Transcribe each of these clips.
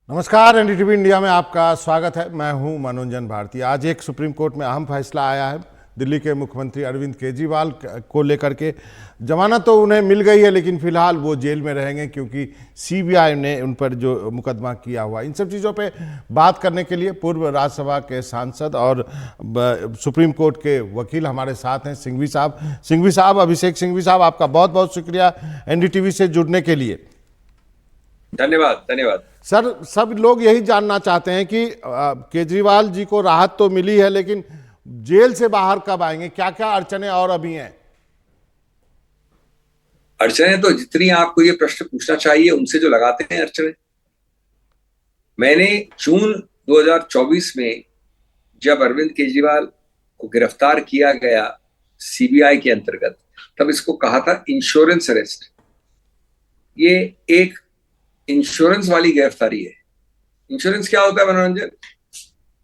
नमस्कार, NDTV India में आपका स्वागत है। मैं हूं मनोरंजन भारती। आज एक सुप्रीम कोर्ट में अहम फैसला आया है दिल्ली के मुख्यमंत्री अरविंद केजरीवाल को लेकर के। जमानत तो उन्हें मिल गई है, लेकिन फिलहाल वो जेल में रहेंगे क्योंकि सीबीआई ने उन पर जो मुकदमा किया हुआ। इन सब चीज़ों पे बात करने के लिए पूर्व राज्यसभा के सांसद और सुप्रीम कोर्ट के वकील हमारे साथ हैं, सिंघवी साहब। अभिषेक सिंघवी साहब, आपका बहुत बहुत शुक्रिया एनडीटीवी से जुड़ने के लिए। धन्यवाद धन्यवाद सर, सब लोग यही जानना चाहते हैं कि केजरीवाल जी को राहत तो मिली है, लेकिन जेल से बाहर कब आएंगे? क्या क्या अड़चने और अभी हैं? अड़चने तो जितनी आपको ये प्रश्न पूछना चाहिए उनसे जो लगाते हैं अड़चने। मैंने जून 2024 में जब अरविंद केजरीवाल को गिरफ्तार किया गया सीबीआई के अंतर्गत, तब इसको कहा था इंश्योरेंस अरेस्ट। ये एक इंश्योरेंस वाली गिरफ्तारी है। इंश्योरेंस क्या होता है मनोरंजन?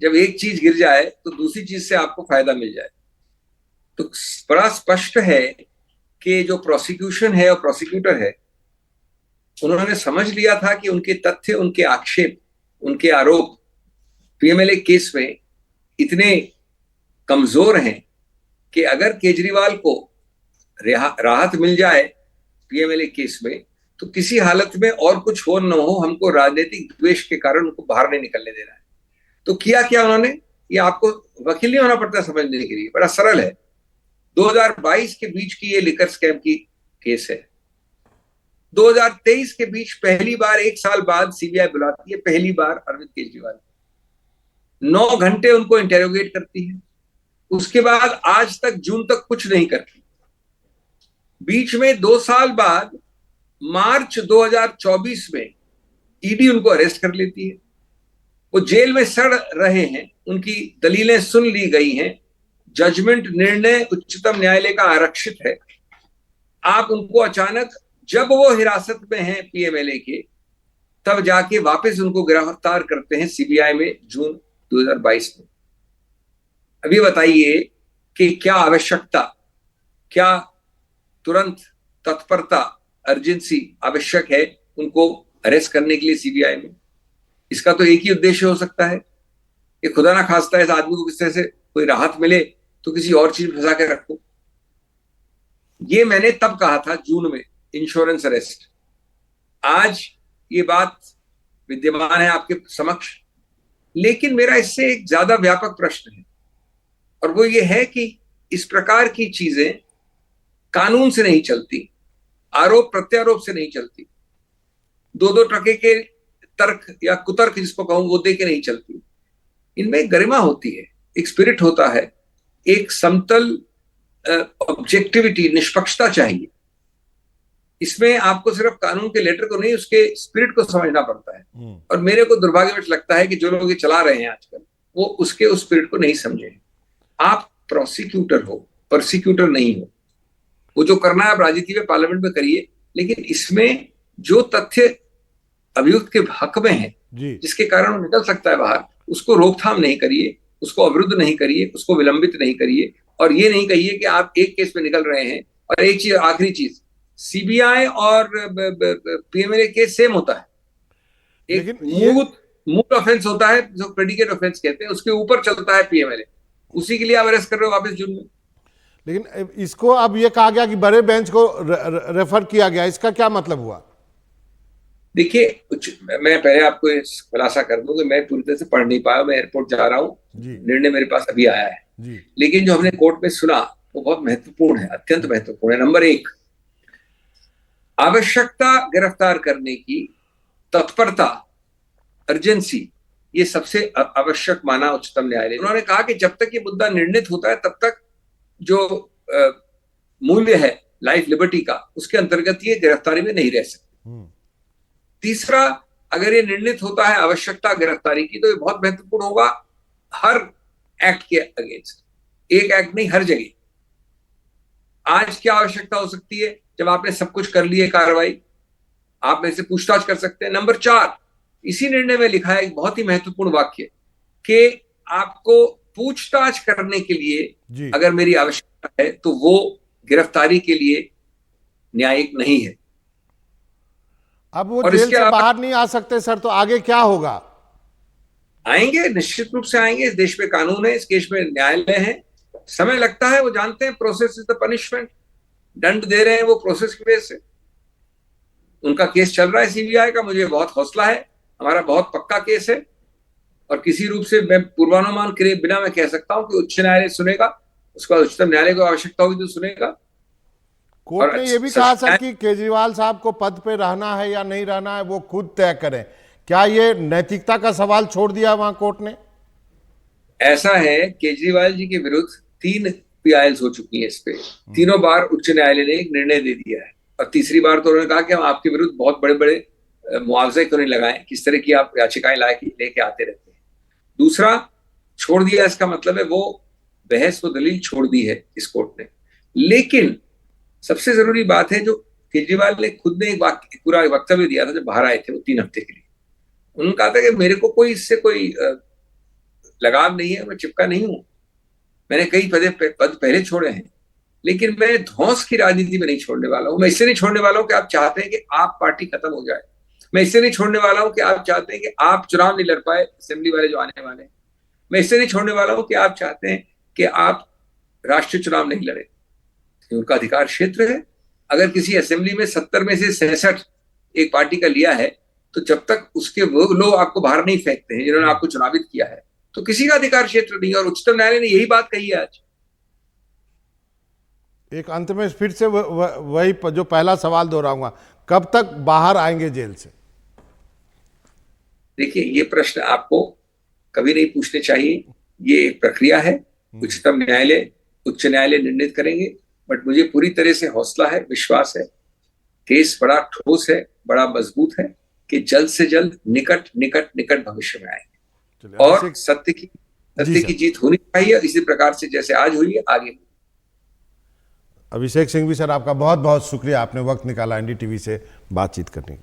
जब एक चीज गिर जाए तो दूसरी चीज से आपको फायदा मिल जाए। तो बड़ा स्पष्ट है कि जो प्रोसिक्यूशन है और प्रोसिक्यूटर है, उन्होंने समझ लिया था कि उनके तथ्य, उनके आक्षेप, उनके आरोप पीएमएलए केस में इतने कमजोर हैं कि अगर केजरीवाल को राहत मिल जाए पीएमएलए केस में, तो किसी हालत में और कुछ हो न हो, हमको राजनीतिक द्वेष के कारण उनको बाहर नहीं निकलने देना है। तो किया क्या उन्होंने? ये आपको वकील नहीं होना पड़ता समझने के लिए, बड़ा सरल है। 2022 के बीच की ये लिकर स्कैम की केस है। 2023 के बीच पहली बार, एक साल बाद सीबीआई बुलाती है, पहली बार अरविंद केजरीवाल। 9 घंटे उनको इंटेरोगेट करती है। उसके बाद आज तक, जून तक कुछ नहीं करती। बीच में 2 साल बाद मार्च 2024 में ईडी उनको अरेस्ट कर लेती है। वो जेल में सड़ रहे हैं, उनकी दलीलें सुन ली गई हैं, जजमेंट, निर्णय उच्चतम न्यायालय का आरक्षित है। आप उनको अचानक, जब वो हिरासत में हैं पीएमएलए के, तब जाके वापस उनको गिरफ्तार करते हैं सीबीआई में जून 2022 में। अभी बताइए कि क्या आवश्यकता, क्या तुरंत तत्परता, अर्जेंसी आवश्यक है उनको अरेस्ट करने के लिए सीबीआई में? इसका तो एक ही उद्देश्य हो सकता है कि खुदा ना खास्ता इस आदमी को किस तरह से कोई राहत मिले तो किसी और चीज फंसा के रखो। ये मैंने तब कहा था जून में, इंश्योरेंस अरेस्ट। आज ये बात विद्यमान है आपके समक्ष, लेकिन मेरा इससे एक ज्यादा व्यापक प्रश्न है, और वो ये है कि इस प्रकार की चीजें कानून से नहीं चलती, आरोप प्रत्यारोप से नहीं चलती, दो टके के तर्क या कुतर्क जिसको कहूं वो दे के नहीं चलती। इनमें गरिमा होती है, एक स्पिरिट होता है, एक समतल ऑब्जेक्टिविटी, निष्पक्षता चाहिए। इसमें आपको सिर्फ कानून के लेटर को नहीं, उसके स्पिरिट को समझना पड़ता है। और मेरे को दुर्भाग्यवश लगता है कि जो लोग ये चला रहे हैं आजकल, वो उसके उस स्पिरिट को नहीं समझे। आप प्रोसिक्यूटर हो, प्रोसिक्यूटर नहीं हो। वो जो करना है आप राजनीति में, पार्लियामेंट में करिए, लेकिन इसमें जो तथ्य अभियुक्त के हक में है, जिसके कारण वो निकल सकता है बाहर, उसको रोकथाम नहीं करिए, उसको अवरुद्ध नहीं करिए, उसको विलंबित नहीं करिए। और ये नहीं कहिए कि आप एक केस में निकल रहे हैं। और एक चीज, आखिरी चीज, सीबीआई और पीएमएलए केस सेम होता है। एक मूल ऑफेंस होता है जो प्रेडिकेट ऑफेंस कहते हैं, उसके ऊपर चलता है पीएमएलए। उसी के लिए आप अरेस्ट कर रहे हो वापस जून में। लेकिन इसको अब ये कहा गया कि बड़े बेंच को रेफर किया गया, इसका क्या मतलब हुआ? देखिए, मैं पहले आपको खुलासा कर दूं कि मैं पूरी तरह से पढ़ नहीं पाया, मैं एयरपोर्ट जा रहा हूँ, निर्णय मेरे पास अभी आया है। लेकिन जो हमने कोर्ट में सुना वो बहुत महत्वपूर्ण है, अत्यंत महत्वपूर्ण है। नंबर 1, आवश्यकता गिरफ्तार करने की, तत्परता, अर्जेंसी, ये सबसे आवश्यक माना उच्चतम न्यायालय। उन्होंने कहा कि जब तक ये मुद्दा निर्णित होता है तब तक जो मूल्य है लाइफ लिबर्टी का, उसके अंतर्गत ये गिरफ्तारी में नहीं रह सकते। तीसरा, अगर ये निर्णित होता है आवश्यकता गिरफ्तारी की, तो ये बहुत महत्वपूर्ण होगा हर एक्ट के अगेंस्ट, एक एक्ट नहीं, हर जगह। आज क्या आवश्यकता हो सकती है? जब आपने सब कुछ कर लिए कार्रवाई, आप मेरे से पूछताछ कर सकते हैं। नंबर 4, इसी निर्णय में लिखा है एक बहुत ही महत्वपूर्ण वाक्य कि आपको पूछताछ करने के लिए अगर मेरी आवश्यकता है तो वो गिरफ्तारी के लिए न्यायिक नहीं है। अब वो और जेल इसके से अलावा बाहर नहीं आ सकते सर, तो आगे क्या होगा? आएंगे, निश्चित रूप से आएंगे। इस देश में कानून है, इस देश में न्यायालय है। समय लगता है, वो जानते हैं, प्रोसेस इज द पनिशमेंट। दंड दे रहे हैं वो प्रोसेस की वजह से। उनका केस चल रहा है सीबीआई का, मुझे बहुत हौसला है। हमारा बहुत पक्का केस है और किसी रूप से मैं पूर्वानुमान करे बिना मैं कह सकता हूं कि उच्च न्यायालय सुनेगा, उसके बाद उच्चतम न्यायालय को आवश्यकता होगी तो सुनेगा। कोर्ट और ने यह भी कहा सर कि केजरीवाल साहब को पद पे रहना है या नहीं रहना है वो खुद तय करें। क्या ये नैतिकता का सवाल छोड़ दिया वहां कोर्ट ने? ऐसा है, केजरीवाल जी के विरुद्ध 3 पीआईएल्स हो चुकी हैं इस पे। तीनों बार उच्च न्यायालय ने एक निर्णय दे दिया है और तीसरी बार तो उन्होंने कहा कि हम आपके विरुद्ध बहुत बड़े बड़े मुआवजे क्यों नहीं लगाएं, किस तरह की आप याचिकाएं लेके आते रहते हैं। दूसरा, छोड़ दिया इसका मतलब है वो बहस व दलील छोड़ दी है इस कोर्ट ने। लेकिन सबसे जरूरी बात है, जो केजरीवाल ने खुद ने एक पूरा वक्तव्य दिया था जब बाहर आए थे वो 3 हफ्ते के लिए। उन्होंने कहा था कि मेरे को कोई इससे कोई लगाव नहीं है, मैं चिपका नहीं हूं। मैंने कई पद पहले छोड़े हैं, लेकिन मैं ध्वंस की राजनीति में नहीं छोड़ने वाला हूं। मैं इससे नहीं छोड़ने वाला हूं कि आप चाहते हैं कि आप पार्टी खत्म हो जाए। मैं इससे नहीं छोड़ने वाला हूं कि आप चाहते हैं कि आप चुनाव नहीं लड़ पाए, असेंबली वाले जो आने वाले हैं। मैं इससे नहीं छोड़ने वाला हूं कि आप चाहते हैं कि आप राष्ट्रीय चुनाव नहीं लड़े। उनका अधिकार क्षेत्र है। अगर किसी असेंबली में 70 में से 66 एक पार्टी का लिया है, तो जब तक उसके वो लोग आपको बाहर नहीं फेंकते हैं जिन्होंने आपको चुनावित किया है, तो किसी का अधिकार क्षेत्र नहीं। और उच्चतम न्यायालय ने यही बात कही है आज। एक अंत में फिर से वही जो पहला सवाल दोहराऊंगा, कब तक बाहर आएंगे जेल से? देखिए, ये प्रश्न आपको कभी नहीं पूछने चाहिए। ये एक प्रक्रिया है, उच्चतम न्यायालय, उच्च न्यायालय निर्णित करेंगे। बट मुझे पूरी तरह से हौसला है, विश्वास है, केस बड़ा ठोस है, बड़ा मजबूत है कि जल्द से जल्द निकट निकट निकट भविष्य में आएंगे और सत्य की जीत होनी चाहिए, इसी प्रकार से जैसे आज हुई है आगे। अभिषेक सिंघवी सर, आपका बहुत बहुत शुक्रिया, आपने वक्त निकाला एनडीटीवी से बातचीत करने के लिए।